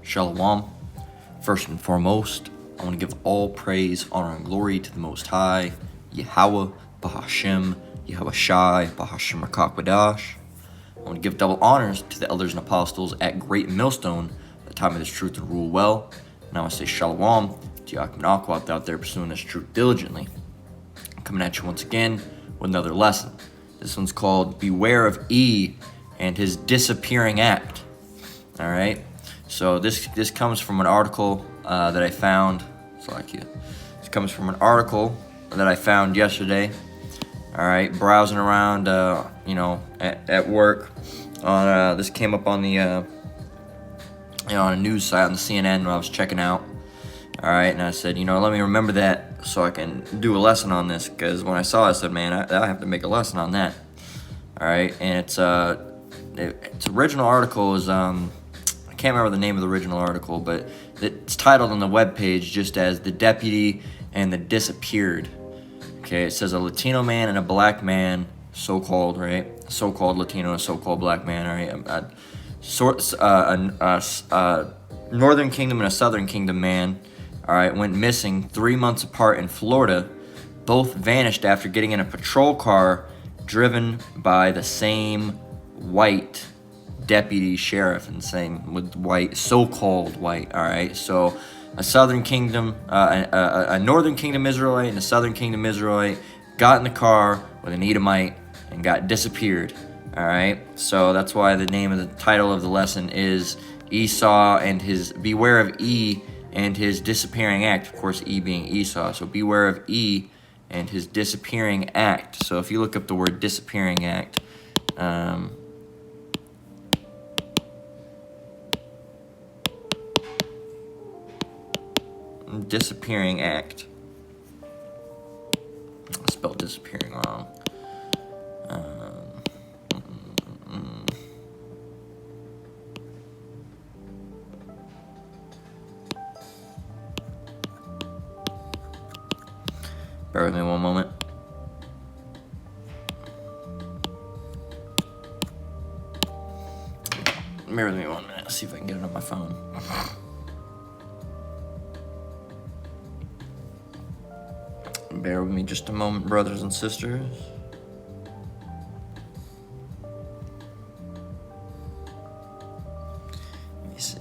Shalom. First and foremost, I want to give all praise, honor, and glory to the Most High, Yahweh, Bahashem, Yahweh Shai, Bahashem Rakakwadash. I want to give double honors to the elders and apostles at Great Millstone, the time of this truth and rule well. And I want to say Shalom to Yaakov and Aquat out there pursuing this truth diligently. I'm coming at you once again with another lesson. This one's called Beware of E and His Disappearing Act. All right. So this comes from an article that I found. This comes from an article that I found yesterday. All right, browsing around, at work. This came up on the, on a news site on the CNN when I was checking out. All right, and I said, let me remember that so I can do a lesson on this. Because when I saw it, I said, man, I have to make a lesson on that. All right, and its original article is I can't remember the name of the original article, but it's titled on the webpage just as "The Deputy and the Disappeared." Okay, it says a Latino man and a black man, so-called, right? So-called Latino and so-called black man, all right? Northern Kingdom and a Southern Kingdom man, all right, went missing 3 months apart in Florida. Both vanished after getting in a patrol car driven by the same white deputy sheriff, and same with white, so-called white. All right, so a Southern Kingdom, a Northern Kingdom Israelite and a Southern Kingdom Israelite got in the car with an Edomite and disappeared. All right, so that's why the name of the title of the lesson is Esau and his Beware of E and His Disappearing Act. Of course, E being Esau, so beware of E and his disappearing act. So if you look up the word disappearing act, disappearing act. I spelled disappearing wrong. Bear with me one moment. Bear with me 1 minute. See if I can get it on my phone. Bear with me just a moment, brothers and sisters. Let me see.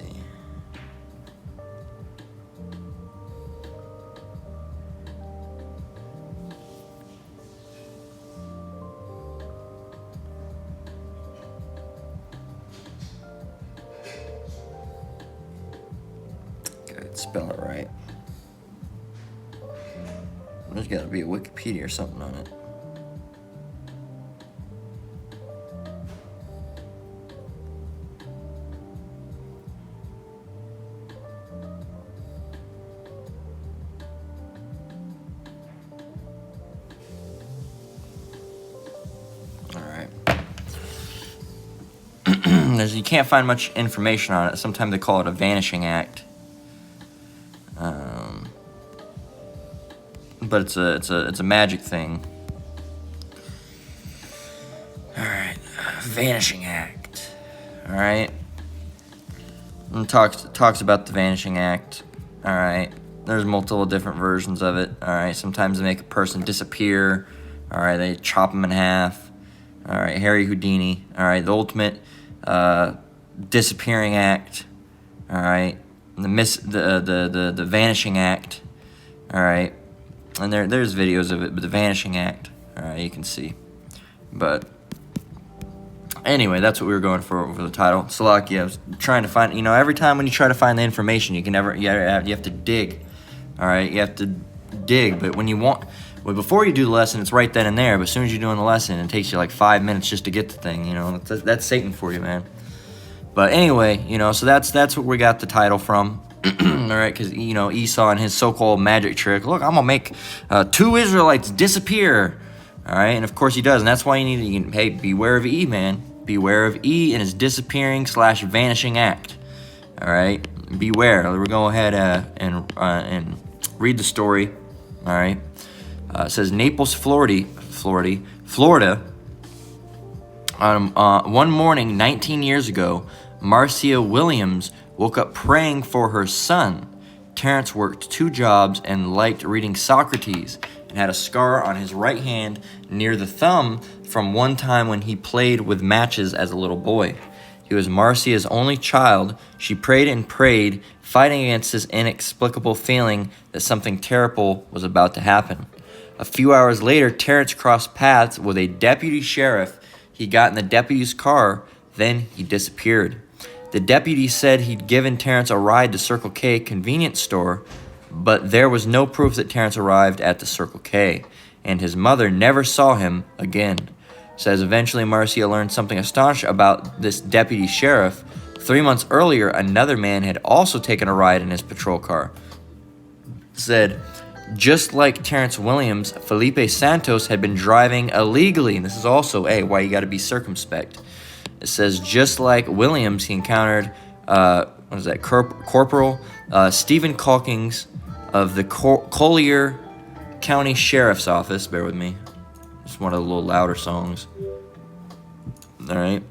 Gotta spell it right. There's got to be a Wikipedia or something on it. All right. You can't find much information on it. Sometimes they call it a vanishing act. But it's a magic thing. All right, vanishing act. All right, and talks about the vanishing act. All right, there's multiple different versions of it. All right, sometimes they make a person disappear. All right, they chop them in half. All right, Harry Houdini. All right, the ultimate disappearing act. All right, the vanishing act. All right. And there's videos of it, but the vanishing act, all right, you can see. But anyway, that's what we were going for the title. Salakia, I was trying to find, every time when you try to find the information, you have to dig, all right? You have to dig, but before you do the lesson, it's right then and there. But as soon as you're doing the lesson, it takes you like 5 minutes just to get the thing, That's Satan for you, man. But anyway, so that's what we got the title from. All right, because Esau and his so-called magic trick. Look, I'm gonna make 2 Israelites disappear. All right, and of course he does, and that's why you need to. Hey, beware of E, man. Beware of E and his disappearing / vanishing act. All right, beware. We're going to go ahead and read the story. All right, it says Naples, Florida. One morning, 19 years ago, Marcia Williams woke up praying for her son. Terrence worked 2 jobs and liked reading Socrates and had a scar on his right hand near the thumb from one time when he played with matches as a little boy. He was Marcia's only child. She prayed and prayed, fighting against this inexplicable feeling that something terrible was about to happen. A few hours later, Terrence crossed paths with a deputy sheriff. He got in the deputy's car, then he disappeared. The deputy said he'd given Terrence a ride to Circle K convenience store, but there was no proof that Terrence arrived at the Circle K, and his mother never saw him again. Says eventually Marcia learned something astonishing about this deputy sheriff. 3 months earlier, another man had also taken a ride in his patrol car. Said, just like Terrence Williams, Felipe Santos had been driving illegally. And this is also, why you got to be circumspect. It says, just like Williams, he encountered, Corporal Stephen Calkins of the Collier County Sheriff's Office. Bear with me. Just one of the little louder songs. All right.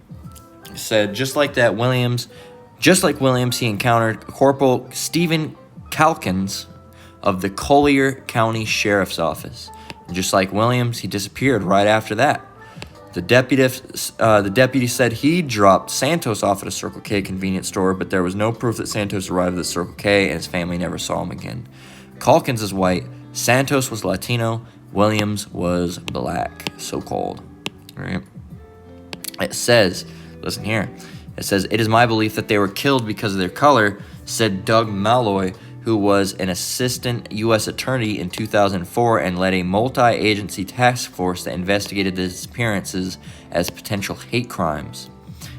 It said, just like Williams, he encountered Corporal Stephen Calkins of the Collier County Sheriff's Office. And just like Williams, he disappeared right after that. The deputy said he dropped Santos off at a Circle K convenience store, but there was no proof that Santos arrived at the Circle K, and his family never saw him again. Calkins is white. Santos was Latino. Williams was black, so-called. All right. It says, listen here. It says, it is my belief that they were killed because of their color, said Doug Malloy, who was an assistant U.S. attorney in 2004 and led a multi-agency task force that investigated the disappearances as potential hate crimes.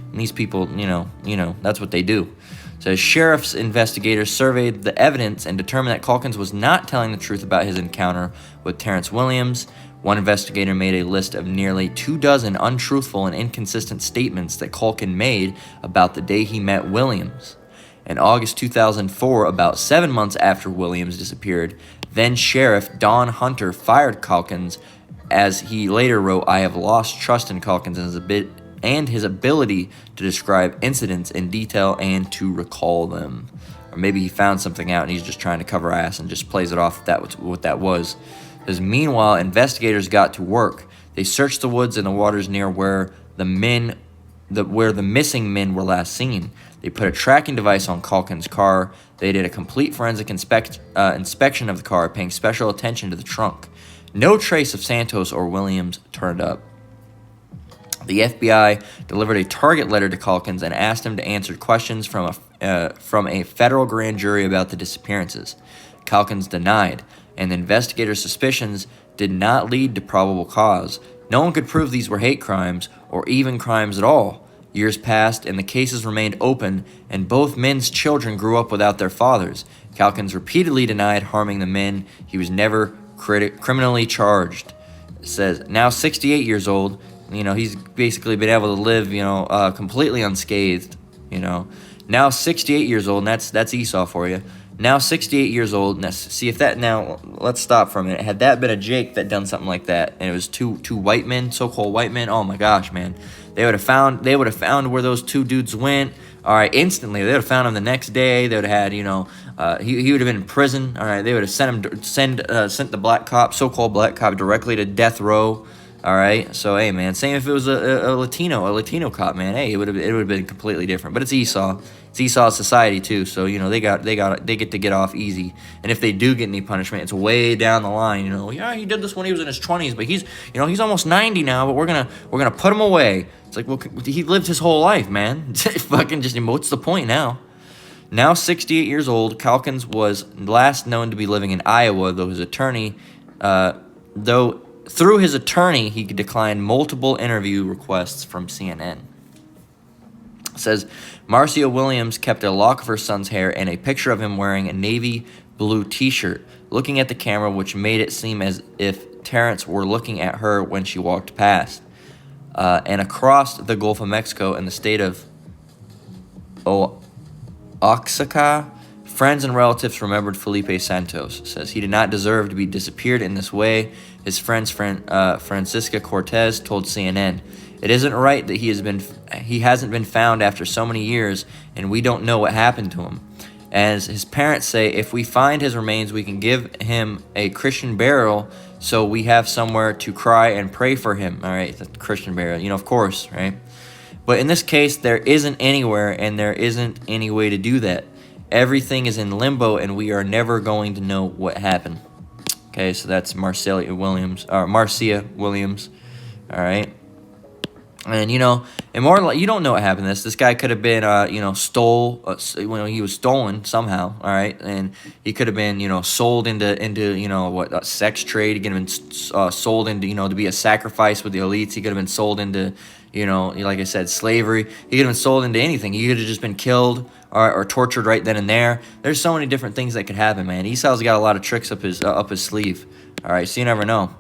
And these people, you know, that's what they do. So sheriff's investigators surveyed the evidence and determined that Calkins was not telling the truth about his encounter with Terrence Williams. One investigator made a list of nearly 24 untruthful and inconsistent statements that Calkins made about the day he met Williams. In August 2004, about 7 months after Williams disappeared, then Sheriff Don Hunter fired Calkins, as he later wrote, I have lost trust in Calkins and his ability to describe incidents in detail and to recall them. Or maybe he found something out and he's just trying to cover ass and just plays it off what that was. Because meanwhile, investigators got to work. They searched the woods and the waters near where the missing men were last seen. They put a tracking device on Calkins' car. They did a complete forensic inspection of the car, paying special attention to the trunk. No trace of Santos or Williams turned up. The FBI delivered a target letter to Calkins and asked him to answer questions from a federal grand jury about the disappearances. Calkins denied, and the investigators' suspicions did not lead to probable cause. No one could prove these were hate crimes or even crimes at all. Years passed, and the cases remained open, and both men's children grew up without their fathers. Calkins repeatedly denied harming the men. He was never criminally charged. It says, now 68 years old, he's basically been able to live, completely unscathed, Now 68 years old, and that's Esau for you. Now 68 years old. Now, see if that. Now let's stop for a minute. Had that been a Jake that done something like that, and it was two white men, so-called white men. Oh my gosh, man! They would have found where those two dudes went. All right, instantly. They would have found him the next day. They would have had, he would have been in prison. All right, they would have sent the black cop, so-called black cop, directly to death row. All right, so hey, man, same if it was a Latino cop, man. Hey, it would have been completely different. But it's Esau. It's Esau's society too, so they get to get off easy. And if they do get any punishment, it's way down the line. Yeah, he did this when he was in his 20s, but he's almost 90 now. But we're gonna put him away. It's like, well, he lived his whole life, man. Fucking just, what's the point now? Now 68 years old, Calkins was last known to be living in Iowa, though through his attorney, he declined multiple interview requests from CNN. It says, Marcia Williams kept a lock of her son's hair and a picture of him wearing a navy blue t-shirt, looking at the camera, which made it seem as if Terrence were looking at her when she walked past. And across the Gulf of Mexico and the state of Oaxaca, friends and relatives remembered Felipe Santos. Says he did not deserve to be disappeared in this way. His friend Francisca Cortez told CNN, It isn't right that he hasn't been found after so many years, and we don't know what happened to him. As his parents say, if we find his remains, we can give him a Christian burial, so we have somewhere to cry and pray for him. All right, the Christian burial, of course, right? But in this case, there isn't anywhere, and there isn't any way to do that. Everything is in limbo, and we are never going to know what happened. Okay, so that's Marcia Williams. All right. And, and more like, you don't know what happened to this. This guy could have been, he was stolen somehow, all right? And he could have been, sold into sex trade. He could have been sold into, to be a sacrifice with the elites. He could have been sold into, like I said, slavery. He could have been sold into anything. He could have just been killed or tortured right then and there. There's so many different things that could happen, man. Esau's got a lot of tricks up his sleeve, all right? So you never know.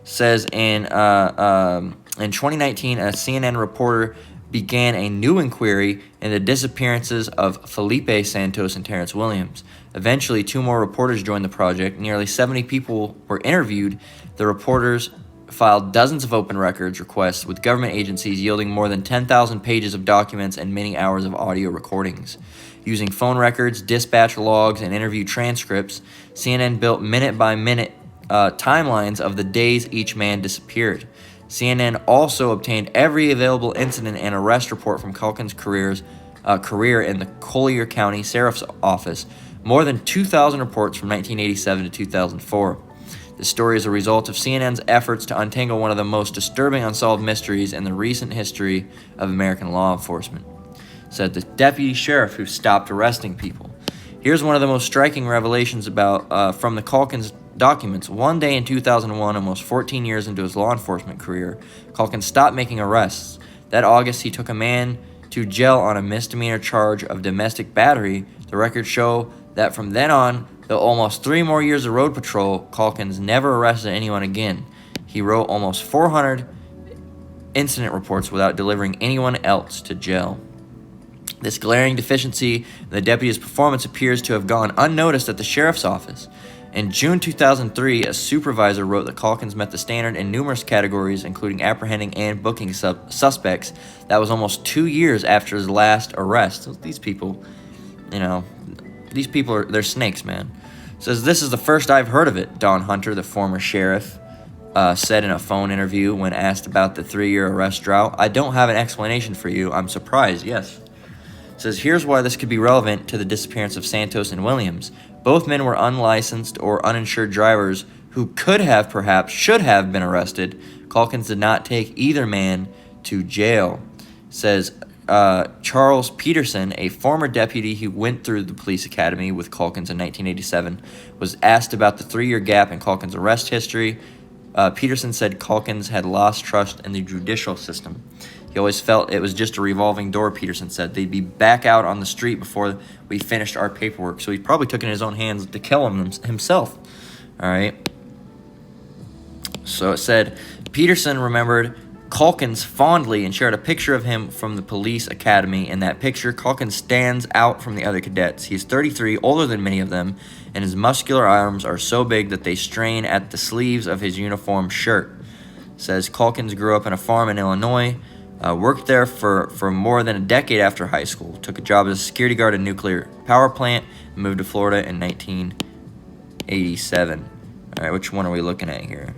Says in 2019, a CNN reporter began a new inquiry into the disappearances of Felipe Santos and Terrence Williams. Eventually, 2 more reporters joined the project. Nearly 70 people were interviewed. The reporters filed dozens of open records requests with government agencies, yielding more than 10,000 pages of documents and many hours of audio recordings. Using phone records, dispatch logs, and interview transcripts, CNN built minute-by-minute timelines of the days each man disappeared. CNN also obtained every available incident and arrest report from Calkins' career in the Collier County Sheriff's Office, more than 2,000 reports from 1987 to 2004. This story is a result of CNN's efforts to untangle one of the most disturbing unsolved mysteries in the recent history of American law enforcement, said the deputy sheriff who stopped arresting people. Here's one of the most striking revelations from the Calkins documents. One day in 2001, almost 14 years into his law enforcement career, Calkins stopped making arrests. That August, he took a man to jail on a misdemeanor charge of domestic battery. The records show that from then on, though almost 3 more years of road patrol, Calkins never arrested anyone again. He wrote almost 400 incident reports without delivering anyone else to jail. This glaring deficiency in the deputy's performance appears to have gone unnoticed at the sheriff's office. In June 2003, a supervisor wrote that Calkins met the standard in numerous categories, including apprehending and booking suspects. That was almost 2 years after his last arrest. So these people, they're snakes, man. Says, this is the first I've heard of it, Don Hunter, the former sheriff, said in a phone interview when asked about the 3-year arrest drought. I don't have an explanation for you. I'm surprised, yes. Says, here's why this could be relevant to the disappearance of Santos and Williams. Both men were unlicensed or uninsured drivers who should have been arrested. Calkins did not take either man to jail. Says Charles Peterson, a former deputy who went through the police academy with Calkins in 1987, was asked about the 3-year gap in Calkins' arrest history. Peterson said Calkins had lost trust in the judicial system. He always felt it was just a revolving door, Peterson said. They'd be back out on the street before we finished our paperwork. So he probably took it in his own hands to kill himself. All right. So it said, Peterson remembered Calkins fondly and shared a picture of him from the police academy. In that picture, Calkins stands out from the other cadets. He's 33, older than many of them, and his muscular arms are so big that they strain at the sleeves of his uniform shirt. It says Calkins grew up on a farm in Illinois. Worked there for more than a decade after high school. Took a job as a security guard at a nuclear power plant. And moved to Florida in 1987. All right, which one are we looking at here?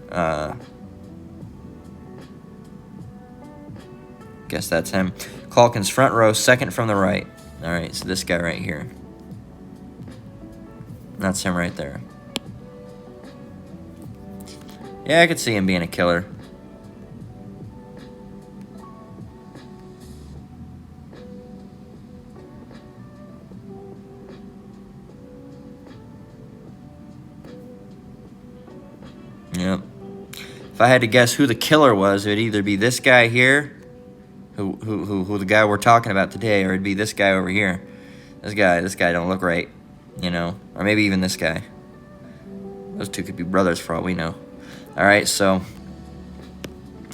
Guess that's him. Calkins front row, second from the right. All right, so this guy right here. That's him right there. Yeah, I could see him being a killer. Yep. If I had to guess who the killer was, it'd either be this guy here, who the guy we're talking about today, or it'd be this guy over here. This guy don't look right, or maybe even this guy. Those two could be brothers for all we know. All right, so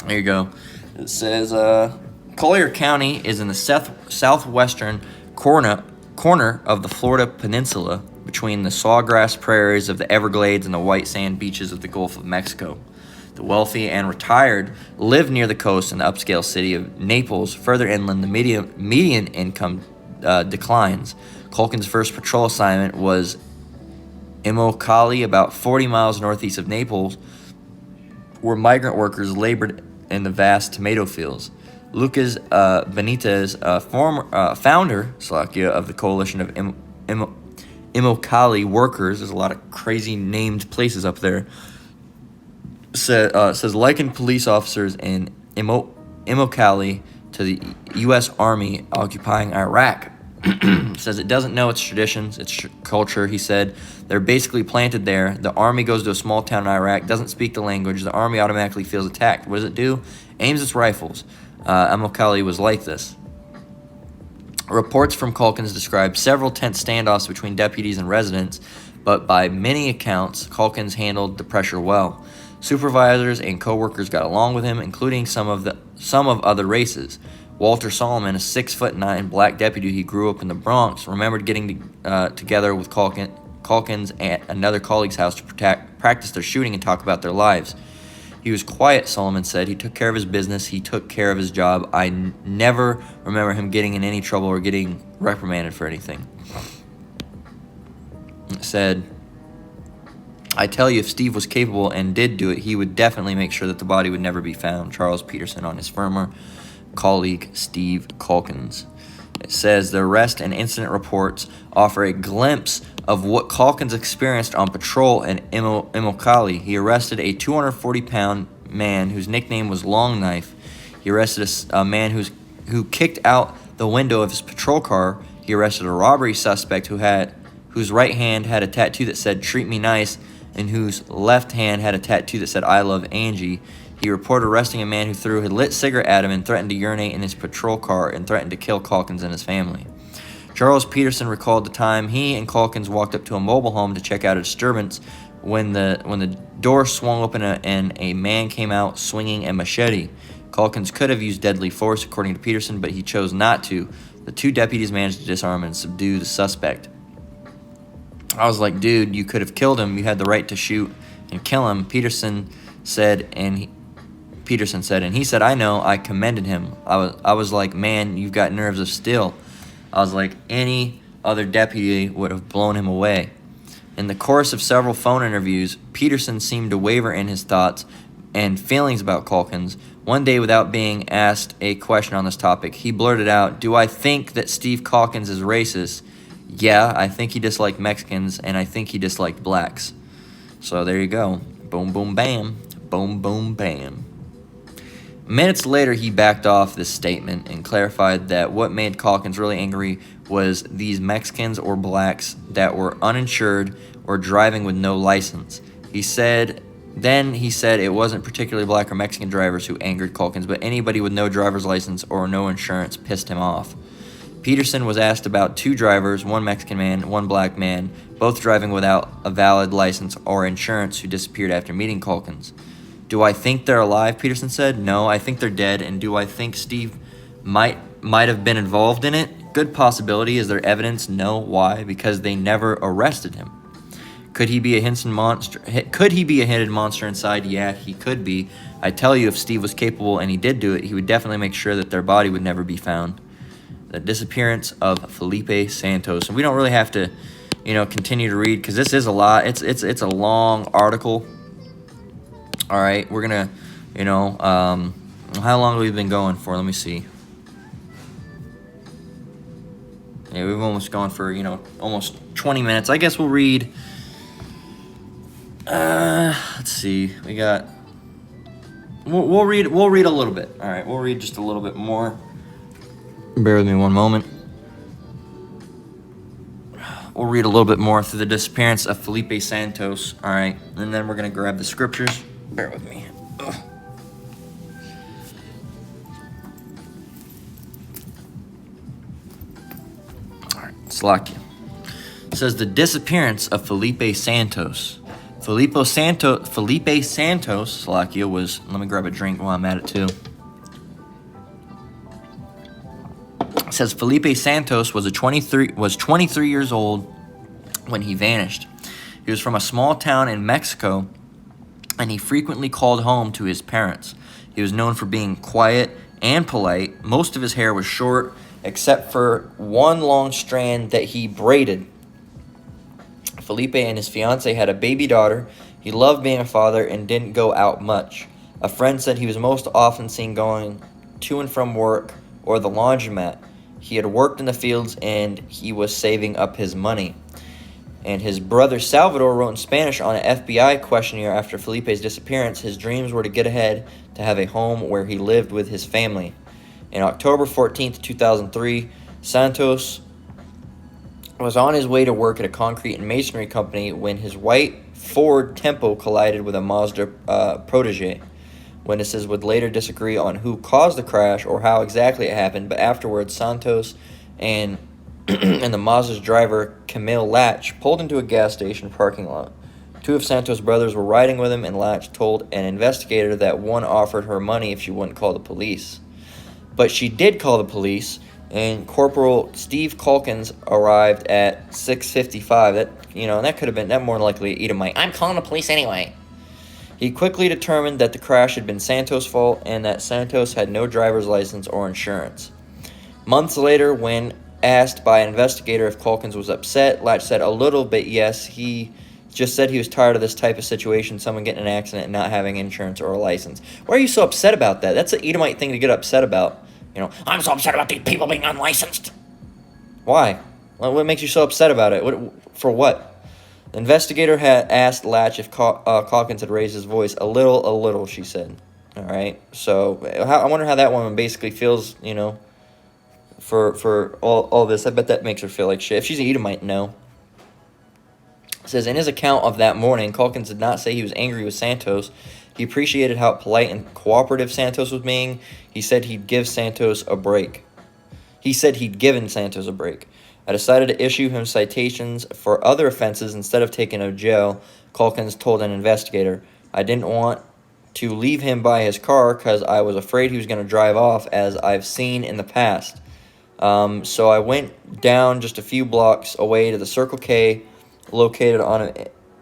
there you go. It says Collier County is in the southwestern corner of the Florida Peninsula, between the sawgrass prairies of the Everglades and the white sand beaches of the Gulf of Mexico. The The wealthy and retired live near the coast in the upscale city of Naples. Further inland, the median income declines. Culkin's first patrol assignment was Immokalee, about 40 miles northeast of Naples, where migrant workers labored in the vast tomato fields. Lucas Benitez, founder of the coalition of Immokalee workers, there's a lot of crazy named places up there, says likened police officers in Immokalee to the U.S. Army occupying Iraq. Says it doesn't know its traditions, its culture. He said they're basically planted there. The army goes to a small town in Iraq, doesn't speak the language. The army automatically feels attacked. What does it do? Aims its rifles. Immokalee was like this. Reports from Calkins describe several tense standoffs between deputies and residents, but by many accounts, Calkins handled the pressure well. Supervisors and co-workers got along with him, including some of other races. Walter Solomon, a 6'9" black deputy who grew up in the Bronx, remembered getting together with Calkins at another colleague's house to practice their shooting and talk about their lives. He was quiet, Solomon said. He took care of his business. He took care of his job. I never remember him getting in any trouble or getting reprimanded for anything. It said, I tell you, if Steve was capable and did do it, he would definitely make sure that the body would never be found. Charles Peterson on his former colleague Steve Calkins. It says the arrest and incident reports offer a glimpse of what Calkins experienced on patrol in Immokalee. He arrested a 240-pound man whose nickname was Long Knife. He arrested a man who kicked out the window of his patrol car. He arrested a robbery suspect whose right hand had a tattoo that said "Treat me nice," and whose left hand had a tattoo that said "I love Angie." He reported arresting a man who threw a lit cigarette at him and threatened to urinate in his patrol car and threatened to kill Calkins and his family. Charles Peterson recalled the time he and Calkins walked up to a mobile home to check out a disturbance when the door swung open and a man came out swinging a machete. Calkins could have used deadly force, according to Peterson, but he chose not to. The two deputies managed to disarm and subdue the suspect. I was like, dude, you could have killed him. You had the right to shoot and kill him. Peterson said, and he said, I know. I commended him. I was like, man, you've got nerves of steel. I was like, any other deputy would have blown him away. In the course of several phone interviews, Peterson seemed to waver in his thoughts and feelings about Calkins. One day, without being asked a question on this topic, he blurted out, do I think that Steve Calkins is racist? Yeah, I think he disliked Mexicans, and I think he disliked blacks. So there you go. Boom, boom, bam. Boom, boom, bam. Minutes later, he backed off this statement and clarified that what made Calkins really angry was these Mexicans or blacks that were uninsured or driving with no license. He said it wasn't particularly black or Mexican drivers who angered Calkins, but anybody with no driver's license or no insurance pissed him off. Peterson was asked about two drivers, one Mexican man, one black man, both driving without a valid license or insurance, who disappeared after meeting Calkins. Do I think they're alive? Peterson said. No, I think they're dead. And do I think Steve might have been involved in it? Good possibility. Is there evidence? No. Why? Because they never arrested him. Could he be a hidden monster? Could he be a hidden monster inside? Yeah, he could be. I tell you, if Steve was capable and he did do it, he would definitely make sure that their body would never be found. The disappearance of Felipe Santos. And we don't really have to, continue to read because this is a lot. It's a long article. All right, we're gonna, how long have we been going for? Let me see. Yeah, we've almost gone for, almost 20 minutes. I guess we'll read, let's see. We'll read a little bit. All right, we'll read just a little bit more. Bear with me one moment. We'll read a little bit more through the disappearance of Felipe Santos. All right, and then we're gonna grab the scriptures. Bear with me. Ugh. All right, Slakia. It says the disappearance of Felipe Santos. Felipe Santos, Slakia, was. Let me grab a drink while I'm at it too. It says Felipe Santos was 23 years old when he vanished. He was from a small town in Mexico and he frequently called home to his parents. He was known for being quiet and polite. Most of his hair was short, except for one long strand that he braided. Felipe and his fiancée had a baby daughter. He loved being a father and didn't go out much. A friend said he was most often seen going to and from work or the laundromat. He had worked in the fields and he was saving up his money. And his brother Salvador wrote in Spanish on an FBI questionnaire after Felipe's disappearance. His dreams were to get ahead, to have a home where he lived with his family. On October 14th, 2003, Santos was on his way to work at a concrete and masonry company when his white Ford Tempo collided with a Mazda Protege. Witnesses would later disagree on who caused the crash or how exactly it happened, but afterwards, Santos and and the Mazda's driver, Camille Latch, pulled into a gas station parking lot. Two of Santos' brothers were riding with him, and Latch told an investigator that one offered her money if she wouldn't call the police. But she did call the police, and Corporal Steve Calkins arrived at 6:55. That could have been more than likely Edomite. I'm calling the police anyway. He quickly determined that the crash had been Santos' fault and that Santos had no driver's license or insurance. Months later, when asked by an investigator if Calkins was upset, Latch said a little bit yes. He just said he was tired of this type of situation, someone getting in an accident and not having insurance or a license. Why are you so upset about that? That's an Edomite thing to get upset about. I'm so upset about these people being unlicensed. Why? What makes you so upset about it? For what? The investigator had asked Latch if Calkins had raised his voice. A little, she said. All right. So I wonder how that woman basically feels, for all this. I bet that makes her feel like shit. If she's an Edomite, no. It says, in his account of that morning, Calkins did not say he was angry with Santos. He appreciated how polite and cooperative Santos was being. He said he'd give Santos a break. He said he'd given Santos a break. I decided to issue him citations for other offenses instead of taking him to jail, Calkins told an investigator. I didn't want to leave him by his car because I was afraid he was going to drive off, as I've seen in the past. So I went down just a few blocks away to the Circle K located on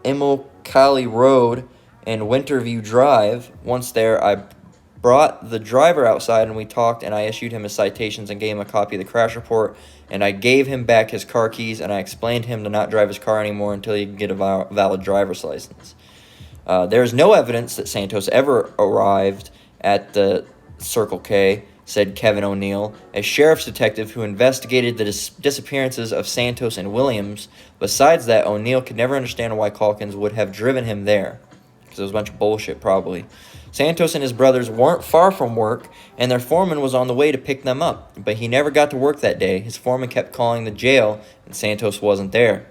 Immokalee Road and Winterview Drive. Once there, I brought the driver outside and we talked, and I issued him his citations and gave him a copy of the crash report, and I gave him back his car keys, and I explained to him to not drive his car anymore until he could get a valid driver's license. There is no evidence that Santos ever arrived at the Circle K, said Kevin O'Neill, a sheriff's detective who investigated the disappearances of Santos and Williams. Besides that, O'Neill could never understand why Calkins would have driven him there, because it was a bunch of bullshit probably. Santos and his brothers weren't far from work, and their foreman was on the way to pick them up, but he never got to work that day. His foreman kept calling the jail, and Santos wasn't there.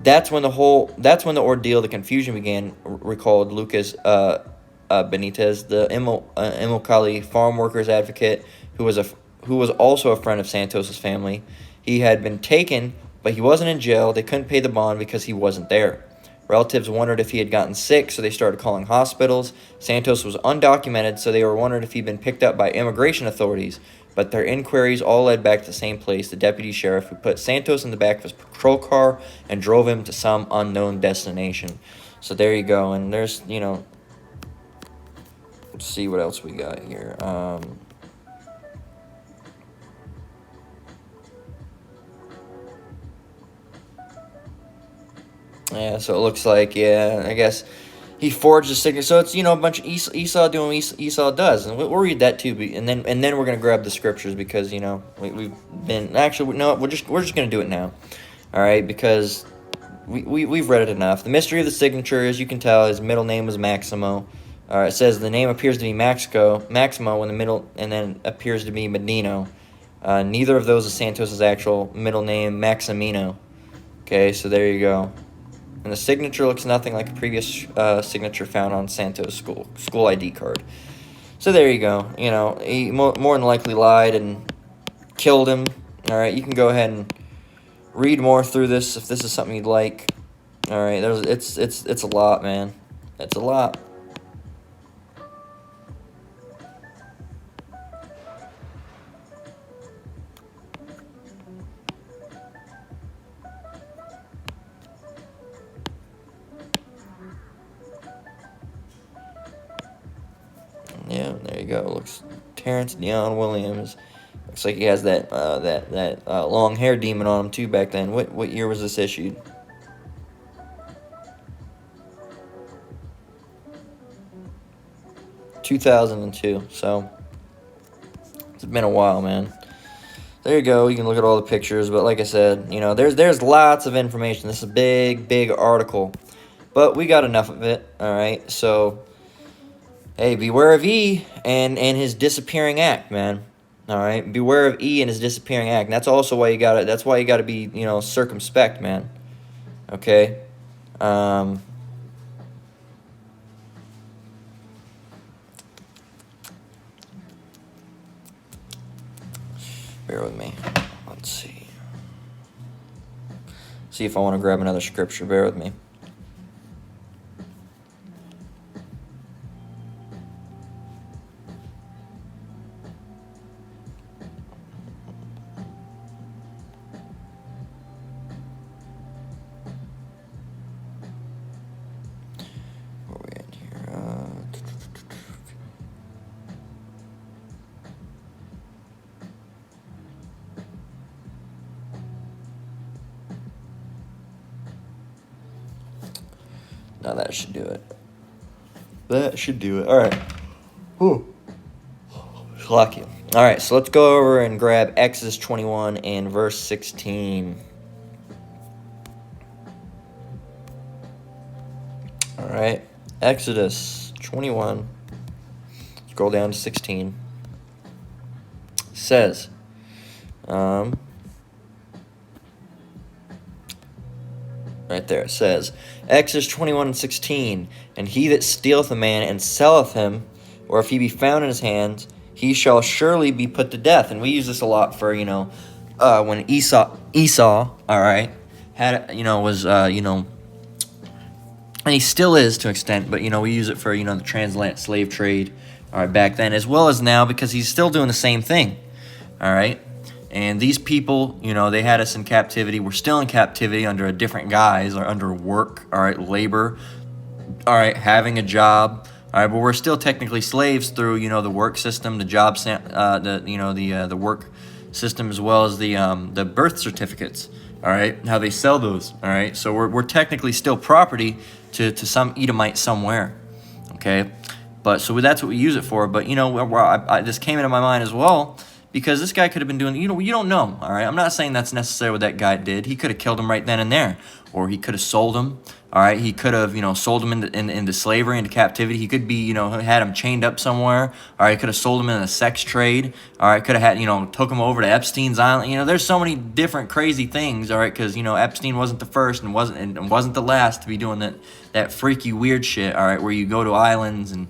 That's when the ordeal, the confusion began, recalled Lucas Benitez, the Immokalee farm workers advocate, who was also a friend of Santos's family. He had been taken, but he wasn't in jail. They couldn't pay the bond because he wasn't there. Relatives wondered if he had gotten sick, so they started calling hospitals. Santos was undocumented, so they were wondering if he'd been picked up by immigration authorities. But their inquiries all led back to the same place, the deputy sheriff, who put Santos in the back of his patrol car and drove him to some unknown destination. So there you go, and there's, let's see what else we got here. Yeah, so it looks like, I guess he forged a signature. So it's, a bunch of Esau doing what Esau does. And we'll read that too. And then we're going to grab the scriptures because, we've been, actually, no, we're just going to do it now. All right, because we've read it enough. The mystery of the signature, as you can tell, his middle name was Maximo. It says the name appears to be Maximo in the middle, and then appears to be Medino. Neither of those is Santos's actual middle name, Maximino. Okay, so there you go. And the signature looks nothing like a previous signature found on Santos' school ID card. So there you go. He more than likely lied and killed him. All right, you can go ahead and read more through this if this is something you'd like. All right, it's a lot, man. It's a lot. Yeah, there you go. Looks Terrence Dion Williams. Looks like he has that long hair demon on him too back then. What year was this issued? 2002. So it's been a while, man. There you go. You can look at all the pictures, but like I said, there's lots of information. This is a big article, but we got enough of it. All right. So hey, beware of E and his disappearing act, man. All right, beware of E and his disappearing act. And that's also why you gotta. That's why you gotta be, circumspect, man. Okay. Bear with me. Let's see. See if I want to grab another scripture. Bear with me. Now that should do it. That should do it. All right. Whew. Lucky. All right, so let's go over and grab Exodus 21 and verse 16. All right, Exodus 21. Scroll down to 16. Says, right there, it says, Exodus 21 and 16, and he that stealeth a man and selleth him, or if he be found in his hands, he shall surely be put to death. And we use this a lot for, when Esau, all right, had, was, and he still is to an extent, but, we use it for, the transatlantic slave trade, all right, back then, as well as now, because he's still doing the same thing, all right? And these people, they had us in captivity. We're still in captivity under a different guise, or under work, all right, labor, all right, having a job, all right, but we're still technically slaves through, the work system, the job, the work system, as well as the birth certificates, all right, how they sell those, all right. So we're technically still property to some Edomite somewhere, okay. But so that's what we use it for. But this came into my mind as well, because this guy could have been doing, you don't know, all right? I'm not saying that's necessarily what that guy did. He could have killed him right then and there, or he could have sold him, all right? He could have, sold him into slavery, into captivity. He could be, had him chained up somewhere, all right? Could have sold him in a sex trade, all right? Could have had, took him over to Epstein's Island. There's so many different crazy things, all right? Because, Epstein wasn't the first and wasn't the last to be doing that freaky weird shit, all right, where you go to islands and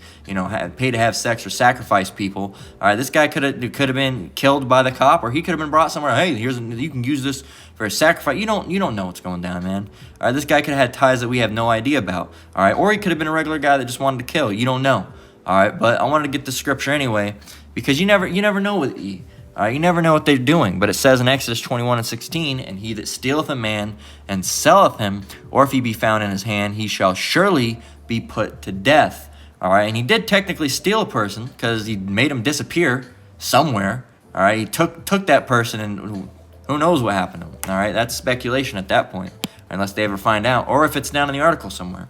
pay to have sex or sacrifice people. All right, this guy could have been killed by the cop, or he could have been brought somewhere. Hey, you can use this for a sacrifice. You don't know what's going down, man. All right, this guy could have had ties that we have no idea about. All right, or he could have been a regular guy that just wanted to kill. You don't know. All right, but I wanted to get the scripture anyway, because you never know with E. You never know what they're doing, but it says in Exodus 21 and 16, and he that stealeth a man and selleth him, or if he be found in his hand, he shall surely be put to death. All right, and he did technically steal a person, because he made him disappear somewhere. All right, he took that person, and who knows what happened to him. All right, that's speculation at that point, unless they ever find out, or if it's down in the article somewhere.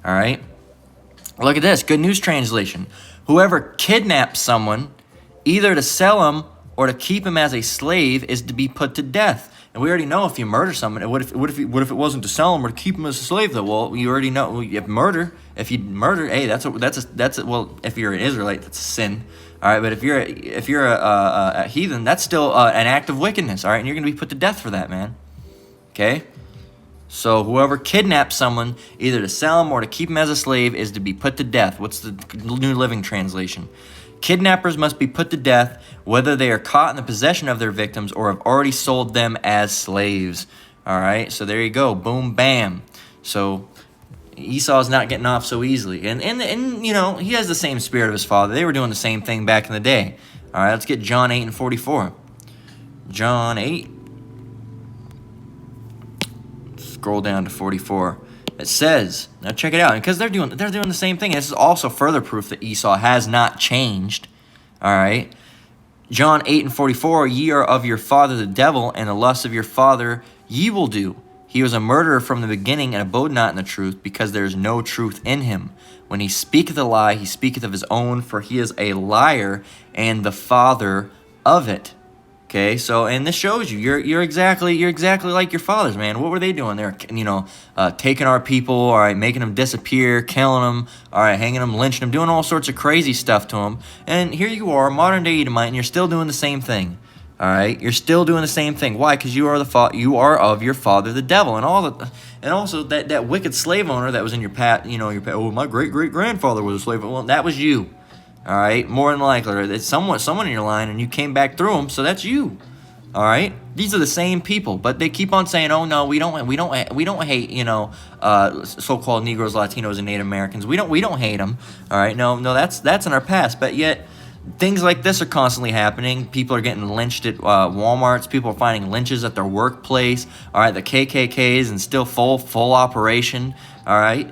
All right, look at this, Good News Translation. Whoever kidnaps someone, either to sell him or to keep him as a slave, is to be put to death. And we already know if you murder someone, what if it wasn't to sell him or to keep him as a slave though? Well, you already know if you murder, hey, well, if you're an Israelite, that's a sin. All right, but if you're a heathen, that's still an act of wickedness. All right, and you're gonna be put to death for that, man. Okay. So whoever kidnaps someone, either to sell him or to keep him as a slave, is to be put to death. What's the New Living Translation? Kidnappers must be put to death, whether they are caught in the possession of their victims or have already sold them as slaves. All right, so there you go. Boom, bam. So Esau's not getting off so easily. And he has the same spirit of his father. They were doing the same thing back in the day. All right, let's get John 8 and 44. John 8. Scroll down to 44. It says, now check it out, because they're doing the same thing. This is also further proof that Esau has not changed. All right. John 8:44, ye are of your father the devil, and the lust of your father ye will do. He was a murderer from the beginning, and abode not in the truth, because there is no truth in him. When he speaketh a lie, he speaketh of his own, for he is a liar, and the father of it. Okay, so, and this shows you, you're exactly like your fathers, man. What were they doing? They're, taking our people, all right, making them disappear, killing them, all right, hanging them, lynching them, doing all sorts of crazy stuff to them. And here you are, modern day Edomite, and you're still doing the same thing. All right, you're still doing the same thing. Why? Because you are of your father, the devil, and also that wicked slave owner that was in your oh, my great grandfather was a slave owner. Well, that was you. All right, more than likely, it's someone in your line, and you came back through them, so that's you. All right, these are the same people, but they keep on saying, "Oh no, we don't hate so-called Negroes, Latinos, and Native Americans. We don't hate them." All right, no, that's in our past, but yet things like this are constantly happening. People are getting lynched at Walmarts. People are finding lynches at their workplace. All right, the KKK is in still full operation. All right,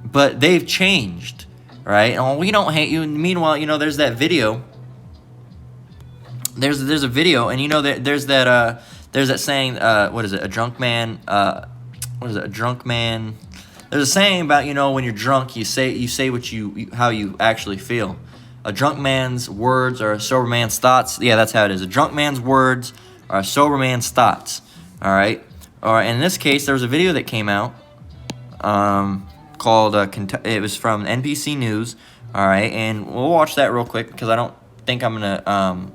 but they've changed. Right? Oh, we don't hate you. Meanwhile, there's that video. There's a video, and there's that saying. What is it? A drunk man. What is it? A drunk man. There's a saying about when you're drunk, you say how you actually feel. A drunk man's words are a sober man's thoughts. Yeah, that's how it is. A drunk man's words are a sober man's thoughts. All right. And in this case, there was a video that came out. Called it was from NBC News. All right, and we'll watch that real quick because I don't think I'm gonna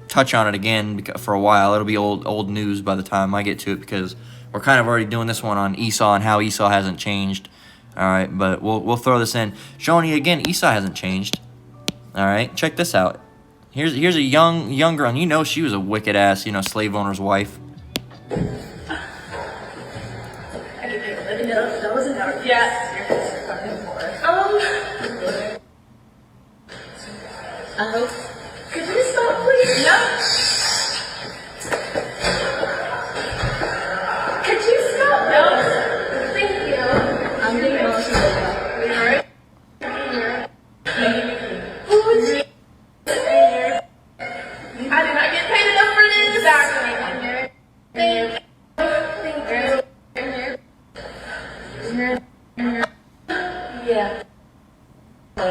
touch on it again for a while. It'll be old news by the time I get to it, because we're kind of already doing this one on Esau and how Esau hasn't changed. All right, but we'll throw this in, showing you again Esau hasn't changed. All right, check this out. Here's a young girl, and she was a wicked ass slave owner's wife. Yeah. Could you stop, please? No. Could you stop? No. Thank you. I'm being emotional. Alright. I did not get paid enough for this. Exactly. Thank you. Yeah.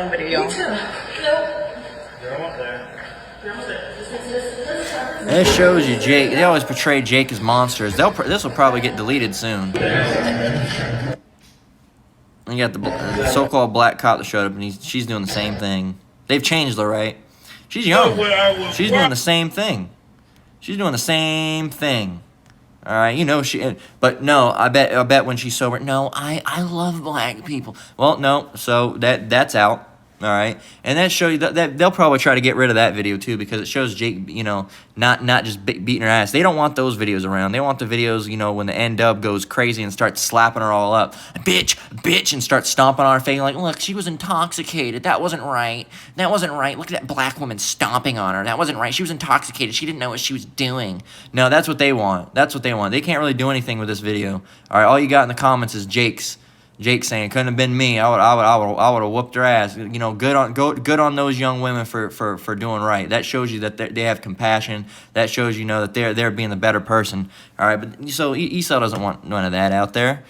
Video. Me too. Nope. This shows you Jake. They always portray Jake as monsters. This will probably get deleted soon. You got the so-called black cop that showed up, and she's doing the same thing. They've changed her, right? She's young. She's doing the same thing. She's doing the same thing. All right, she. But no, I bet when she's sober. No, I love black people. Well, no. So that's out. All right, and that shows you that they'll probably try to get rid of that video too, because it shows Jake, not just beating her ass. They don't want those videos around. They want the videos, when the N-Dub goes crazy and starts slapping her all up, bitch, and starts stomping on her face like, look, she was intoxicated. That wasn't right. Look at that black woman stomping on her. That wasn't right. She was intoxicated. She didn't know what she was doing. No, that's what they want. They can't really do anything with this video. All right, all you got in the comments is Jake saying, couldn't have been me. I would have whooped her ass. Good on those young women for doing right. That shows you that they have compassion. That shows that they're being the better person. All right, but so Esau doesn't want none of that out there,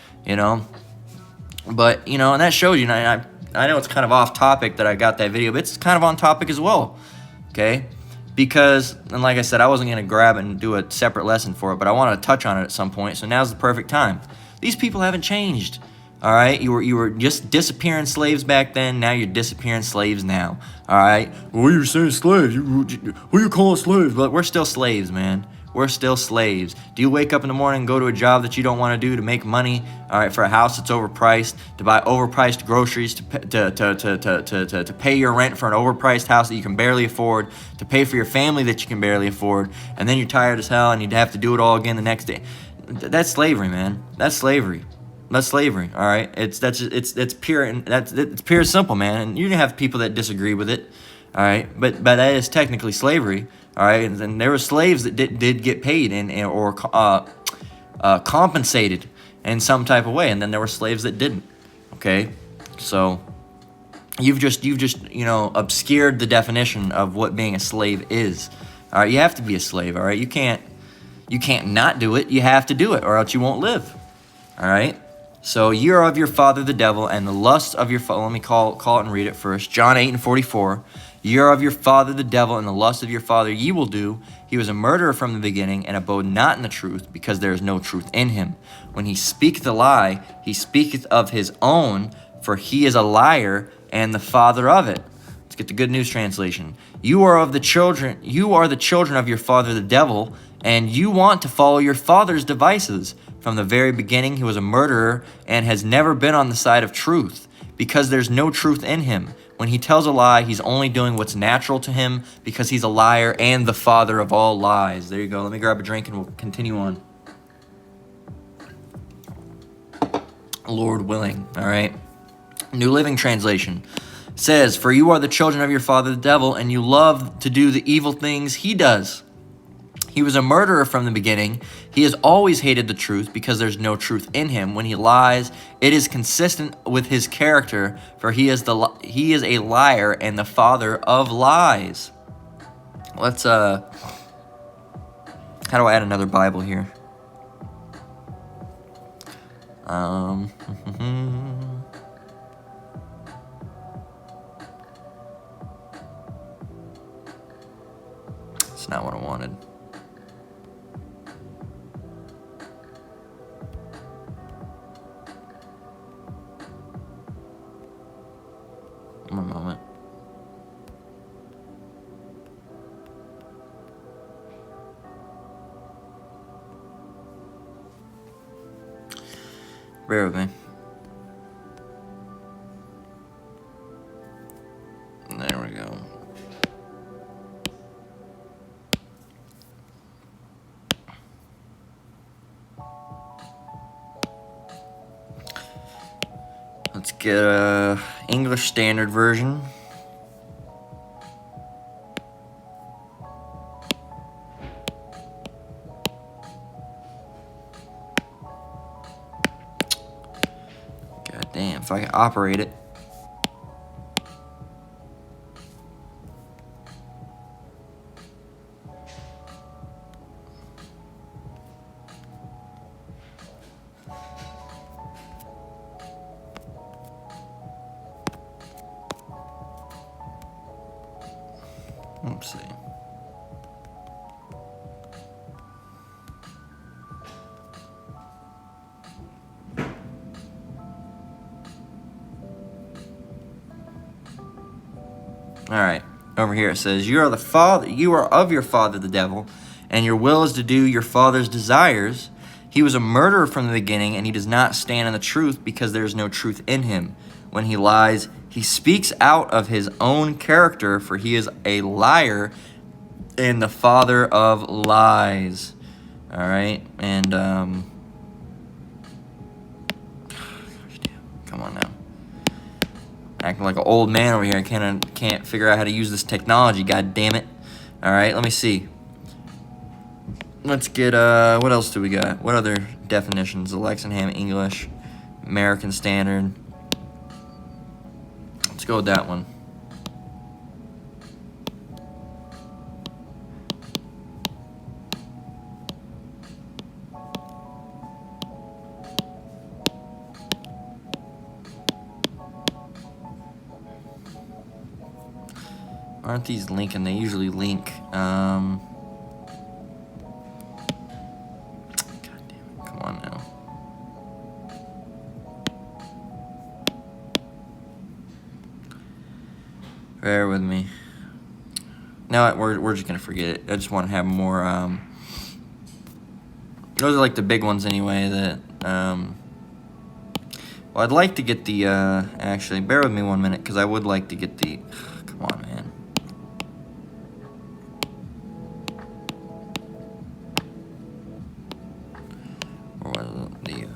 But and that shows you. And I know it's kind of off topic that I got that video, but it's kind of on topic as well. Okay, because like I said, I wasn't gonna grab it and do a separate lesson for it, but I wanted to touch on it at some point. So now's the perfect time. These people haven't changed. All right, you were just disappearing slaves back then. Now you're disappearing slaves now. All right, well, you're saying slaves. Who you calling slaves? But we're still slaves, man. We're still slaves. Do you wake up in the morning and go to a job that you don't want to do to make money? All right, for a house that's overpriced, to buy overpriced groceries, to pay your rent for an overpriced house that you can barely afford, to pay for your family that you can barely afford, and then you're tired as hell and you'd have to do it all again the next day. That's slavery, man. That's slavery. That's slavery, all right. It's pure and it's pure simple, man. And you're gonna have people that disagree with it, all right. But that is technically slavery, all right. And there were slaves that did get paid or compensated in some type of way, and then there were slaves that didn't. Okay, so you've just obscured the definition of what being a slave is. All right, you have to be a slave. All right, you can't not do it. You have to do it, or else you won't live. All right. So you are of your father the devil, and the lusts of your father. Let me call it and read it first. John 8:44. You are of your father the devil, and the lust of your father ye will do. He was a murderer from the beginning, and abode not in the truth, because there is no truth in him. When he speaketh a lie, he speaketh of his own, for he is a liar and the father of it. Let's get the Good News Translation. You are the children of your father the devil, and you want to follow your father's devices. From the very beginning, he was a murderer and has never been on the side of truth, because there's no truth in him. When he tells a lie, he's only doing what's natural to him, because he's a liar and the father of all lies. There you go. Let me grab a drink and we'll continue on. Lord willing. All right. New Living Translation says, for you are the children of your father the devil, and you love to do the evil things he does. He was a murderer from the beginning. He has always hated the truth, because there's no truth in him. When he lies, it is consistent with his character, for he is a liar and the father of lies. Let's how do I add another Bible here? It's not what I wanted. One moment. Bear with me. There we go. Let's get a English Standard Version. God damn, if I can operate it. Let's see. All right. Over here it says, you are of your father the devil, and your will is to do your father's desires. He was a murderer from the beginning, and he does not stand in the truth, because there is no truth in him. When he lies, he speaks out of his own character, for he is a liar and the father of lies. All right, and gosh damn, come on now, acting like an old man over here. I can't figure out how to use this technology. God damn it! All right, let me see. Let's get what else do we got? What other definitions? The Lexingham English, American Standard. Let's go with that one. Aren't these linking? They usually link. God damn it. Come on now. Bear with me. No, we're just gonna forget it. I just want to have more. Those are like the big ones anyway. That well, I'd like to get the. Actually, bear with me 1 minute, because I would like to get the. Come on, man. Or was it the?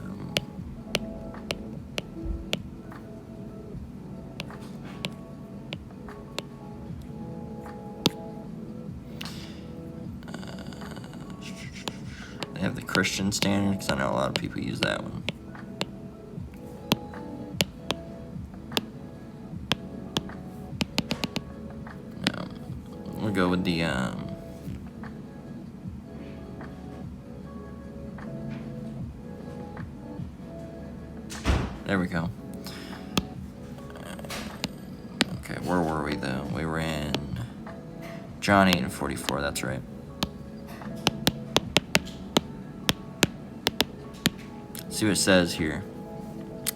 They have the Christian Standard, because I know a lot of people use that one. go with the there we go. Okay, where were we though? We were in John 8:44, that's right. See what it says here.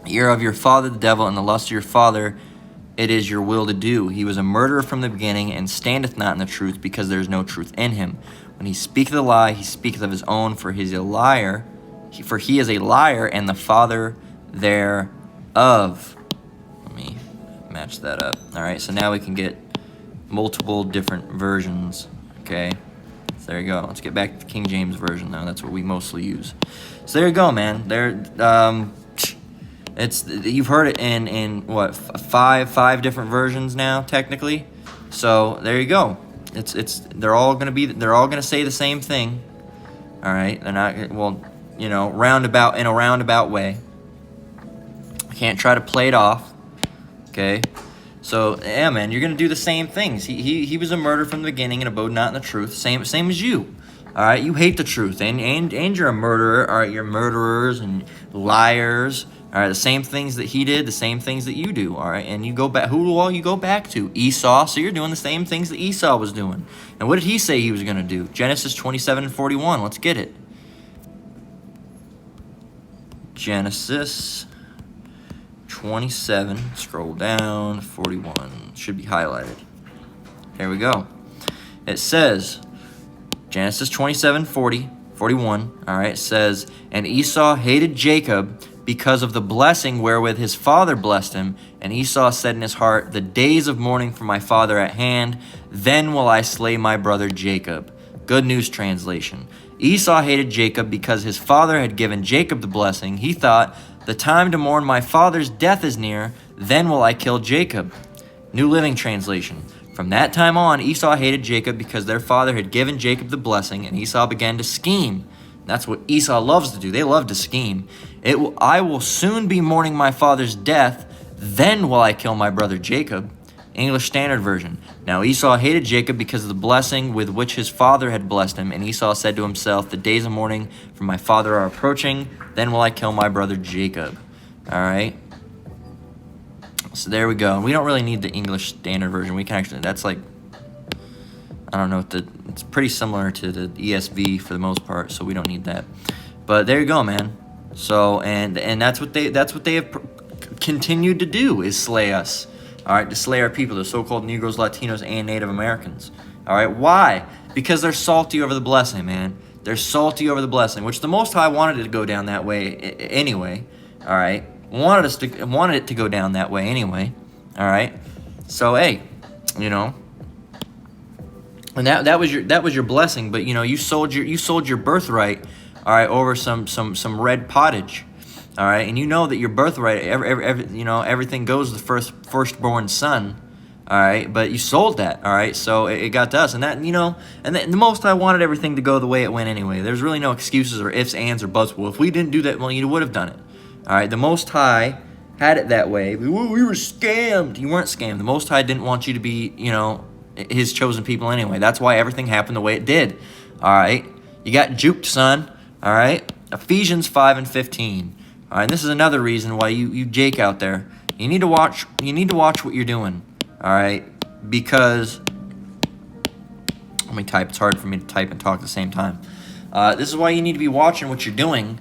You're of your father the devil, and the lust of your father it is your will to do. He was a murderer from the beginning, and standeth not in the truth, because there is no truth in him. When he speaketh a lie, he speaketh of his own, for he is a liar. For he is a liar, and the father thereof. Let me match that up. All right, so now we can get multiple different versions. Okay, so there you go. Let's get back to the King James version now. That's what we mostly use. So there you go, man. It's you've heard it in what five different versions now technically. So there you go. They're all gonna say the same thing. All right, they're not in a roundabout way. I can't try to play it off. Okay, so yeah, man, you're gonna do the same things. He was a murderer from the beginning and abode not in the truth. Same as you. All right, you hate the truth, and you're a murderer. All right, you're murderers and liars. All right, the same things that he did, the same things that you do. All right, and you go back. Who do all you go back to? Esau. So you're doing the same things that Esau was doing. And what did he say he was going to do? Genesis 27:41. Let's get it. Genesis 27. Scroll down. 41 should be highlighted. There we go. It says. Genesis 27:41, all right, says, and Esau hated Jacob because of the blessing wherewith his father blessed him. And Esau said in his heart, the days of mourning for my father at hand, then will I slay my brother Jacob. Good News Translation. Esau hated Jacob because his father had given Jacob the blessing. He thought, the time to mourn my father's death is near, then will I kill Jacob. New Living Translation. From that time on, Esau hated Jacob because their father had given Jacob the blessing, and Esau began to scheme. That's what Esau loves to do. They love to scheme. I will soon be mourning my father's death, then will I kill my brother Jacob. English Standard Version. Now Esau hated Jacob because of the blessing with which his father had blessed him, and Esau said to himself, the days of mourning for my father are approaching, then will I kill my brother Jacob. All right. So there we go. We don't really need the English Standard Version. We can actually, that's like, I don't know, it's pretty similar to the ESV for the most part, so we don't need that. But there you go, man. So, and that's what they have continued to do, is slay us. All right, to slay our people, the so-called Negroes, Latinos, and Native Americans. All right, why? Because they're salty over the blessing, man. They're salty over the blessing, which the Most High wanted it to go down that way anyway. All right. Wanted it to go down that way anyway. All right, so hey, and that was your blessing, but you sold your birthright, all right, over some red pottage, all right, and you know that your birthright, everything goes to the firstborn son, all right, but you sold that, all right, so it got to us, and that and the Most High wanted everything to go the way it went anyway. There's really no excuses or ifs, ands, or buts. Well, if we didn't do that, well, you would have done it. All right, the Most High had it that way. We were scammed. You weren't scammed. The Most High didn't want you to be, his chosen people anyway. That's why everything happened the way it did. All right, you got juked, son. All right, Ephesians 5:15. All right, and this is another reason why you Jake out there. You need to watch what you're doing. All right, because let me type. It's hard for me to type and talk at the same time. This is why you need to be watching what you're doing.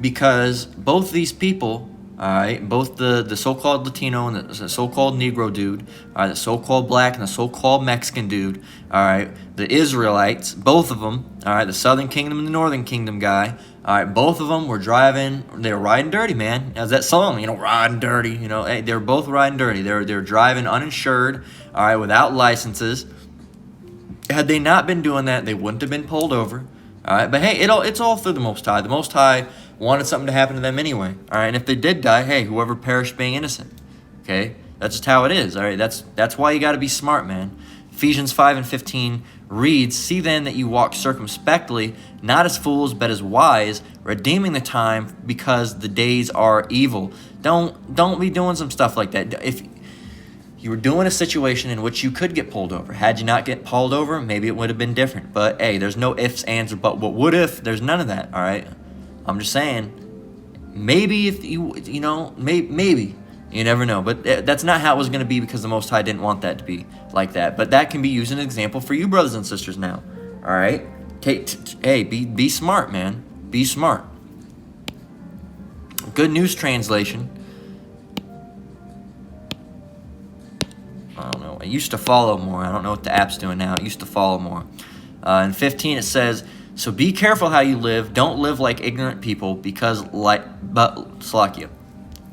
Because both these people, all right, both the so-called Latino and the so-called Negro dude, all right, the so-called black and the so-called Mexican dude, all right, the Israelites, both of them, all right, the Southern Kingdom and the Northern Kingdom guy, all right, both of them were riding dirty, man. As that song, riding dirty, hey, they were both riding dirty. They were driving uninsured, all right, without licenses. Had they not been doing that, they wouldn't have been pulled over. All right, but hey, it's all through the Most High. The Most High wanted something to happen to them anyway. All right, and if they did die, hey, whoever perished being innocent. Okay, that's just how it is. All right, that's why you got to be smart, man. Ephesians 5:15 reads, "See then that you walk circumspectly, not as fools, but as wise, redeeming the time, because the days are evil." Don't be doing some stuff like that. If You were doing a situation in which you could get pulled over. Had you not get pulled over, maybe it would have been different. But hey, there's no ifs, ands, or but. What if? There's none of that. All right. I'm just saying. Maybe if maybe you never know. But that's not how it was going to be, because the Most High didn't want that to be like that. But that can be used as an example for you, brothers and sisters. Now, all right. Hey, be smart, man. Be smart. Good News Translation. I don't know. I used to follow more. I don't know what the app's doing now. It used to follow more. In 15, it says, so be careful how you live. Don't live like ignorant people, Salakia.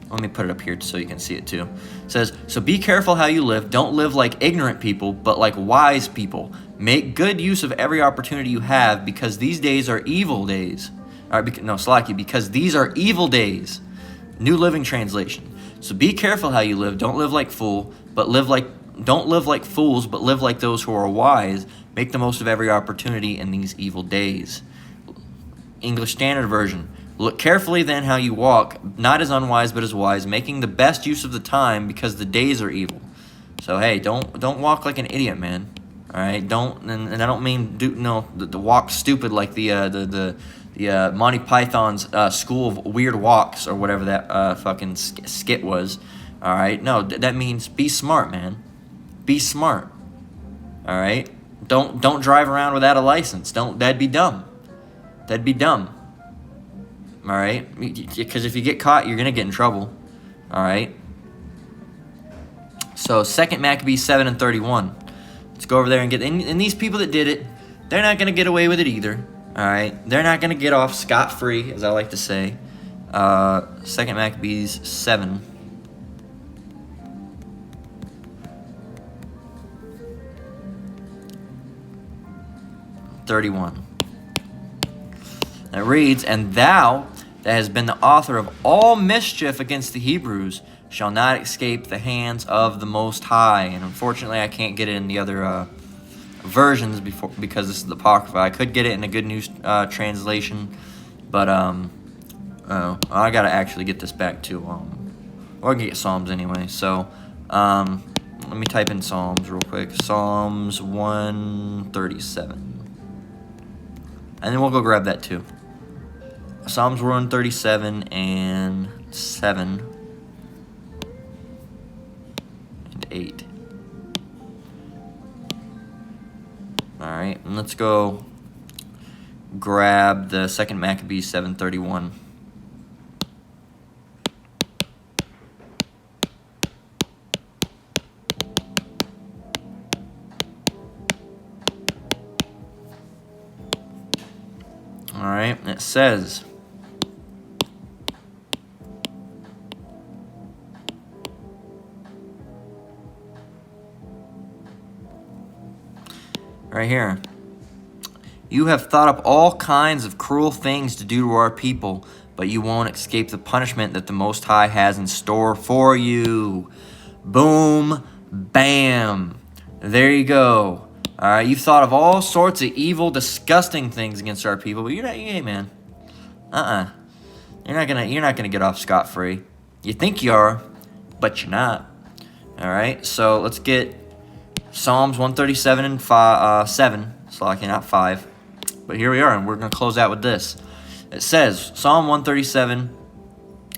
Let me put it up here so you can see it too. It says, so be careful how you live. Don't live like ignorant people, but like wise people. Make good use of every opportunity you have, because these days are evil days. Salakia, because these are evil days. New Living Translation. So be careful how you live. Don't live like fools, but live like those who are wise. Make the most of every opportunity in these evil days. English Standard Version. Look carefully then how you walk, not as unwise but as wise, making the best use of the time, because the days are evil. So hey, don't walk like an idiot, man. All right, and I don't mean the walk stupid like the Monty Python's School of Weird Walks, or whatever that fucking skit was. All right, no, that means be smart, man. Be smart. All right, don't drive around without a license. That'd be dumb. That'd be dumb. All right, because if you get caught, you're gonna get in trouble. All right. So 2 Maccabees 7:31. Let's go over there and and these people that did it, they're not gonna get away with it either. All right, they're not gonna get off scot-free, as I like to say. 2 Maccabees 7. It reads, and thou, that has been the author of all mischief against the Hebrews, shall not escape the hands of the Most High. And unfortunately, I can't get it in the other versions because this is the Apocrypha. I could get it in a Good News translation, but I gotta actually get this back to or I can get Psalms anyway. So let me type in Psalms real quick. Psalms 137, and then we'll go grab that too. Psalms 137 and 7 and 8. All right, and let's go grab the 2 Maccabees 7:31. All right, and it says, right here, you have thought up all kinds of cruel things to do to our people, but you won't escape the punishment that the Most High has in store for you. Boom, bam. There you go. All right, you've thought of all sorts of evil, disgusting things against our people, but you're not. Hey, man. You're not gonna get off scot-free. You think you are, but you're not. All right. So let's get Psalms 137 and 7. So I cannot 5. But here we are, and we're gonna close out with this. It says, Psalm 137,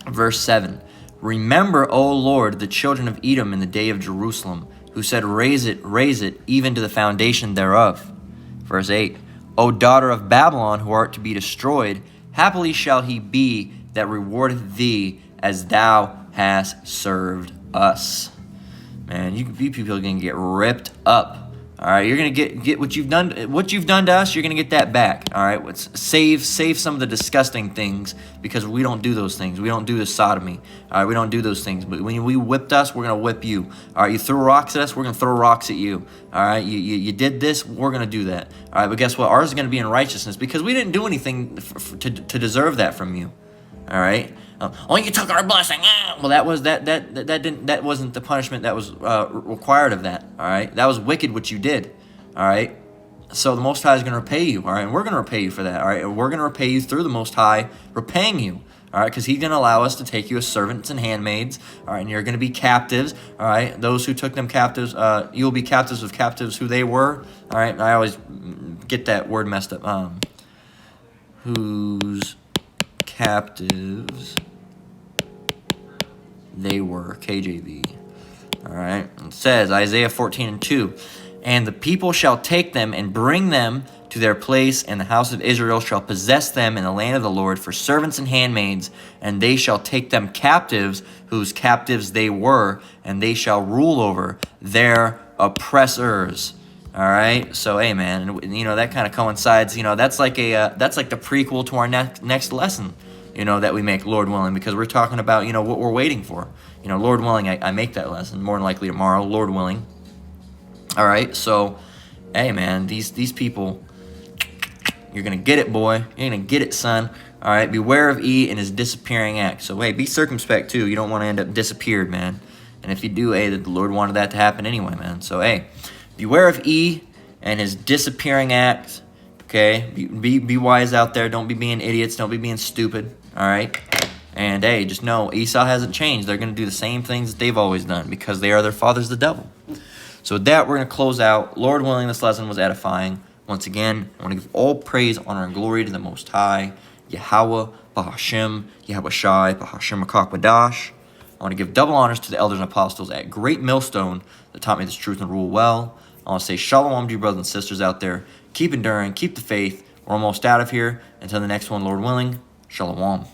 verse 7. Remember, O Lord, the children of Edom in the day of Jerusalem, who said, raise it, even to the foundation thereof. Verse 8. O daughter of Babylon, who art to be destroyed, happily shall he be that rewardeth thee as thou hast served us. Man, you people are going to get ripped up. All right, you're going to get what you've done to us, you're going to get that back. All right, let's save some of the disgusting things, because we don't do those things. We don't do the sodomy. All right, we don't do those things. But when you whipped us, we're going to whip you. All right, you threw rocks at us, we're going to throw rocks at you. All right, you did this, we're going to do that. All right, but guess what? Ours is going to be in righteousness, because we didn't do anything to deserve that from you. All right. You took our blessing. Well, that wasn't the punishment that was required of that. All right, that was wicked what you did. All right, so the Most High is going to repay you. All right, and we're going to repay you for that. All right, and we're going to repay you through the Most High repaying you. all right, because he's going to allow us to take you as servants and handmaids, all right, and you're going to be captives, all right. Those who took them captives, you'll be captives of captives who they were, all right. I always get that word messed up. Whose captives they were, KJV. All right, it says, Isaiah 14:2, and the people shall take them and bring them to their place, and the house of Israel shall possess them in the land of the Lord for servants and handmaids, and they shall take them captives, whose captives they were, and they shall rule over their oppressors. All right, so hey, man, that kind of coincides. That's like the prequel to our next lesson. That we make, Lord willing, because we're talking about what we're waiting for. Lord willing, I make that lesson more than likely tomorrow, Lord willing. All right, so hey, man, these people. You're going to get it, boy. You're going to get it, son. All right, beware of E and his disappearing act. So, hey, be circumspect, too. You don't want to end up disappeared, man. And if you do, hey, the Lord wanted that to happen anyway, man. So, hey, beware of E and his disappearing act. Okay? Be wise out there. Don't be being idiots. Don't be being stupid. All right? And, hey, just know Esau hasn't changed. They're going to do the same things that they've always done because they are their father's the devil. So, with that, we're going to close out. Lord willing, this lesson was edifying. Once again, I want to give all praise, honor, and glory to the Most High, Yahweh, Bahashem, Yahweh Shai, Bahashem Akakwadash. I want to give double honors to the elders and apostles at Great Millstone that taught me this truth and rule well. I want to say shalom to you brothers and sisters out there. Keep enduring, keep the faith. We're almost out of here. Until the next one, Lord willing, shalom.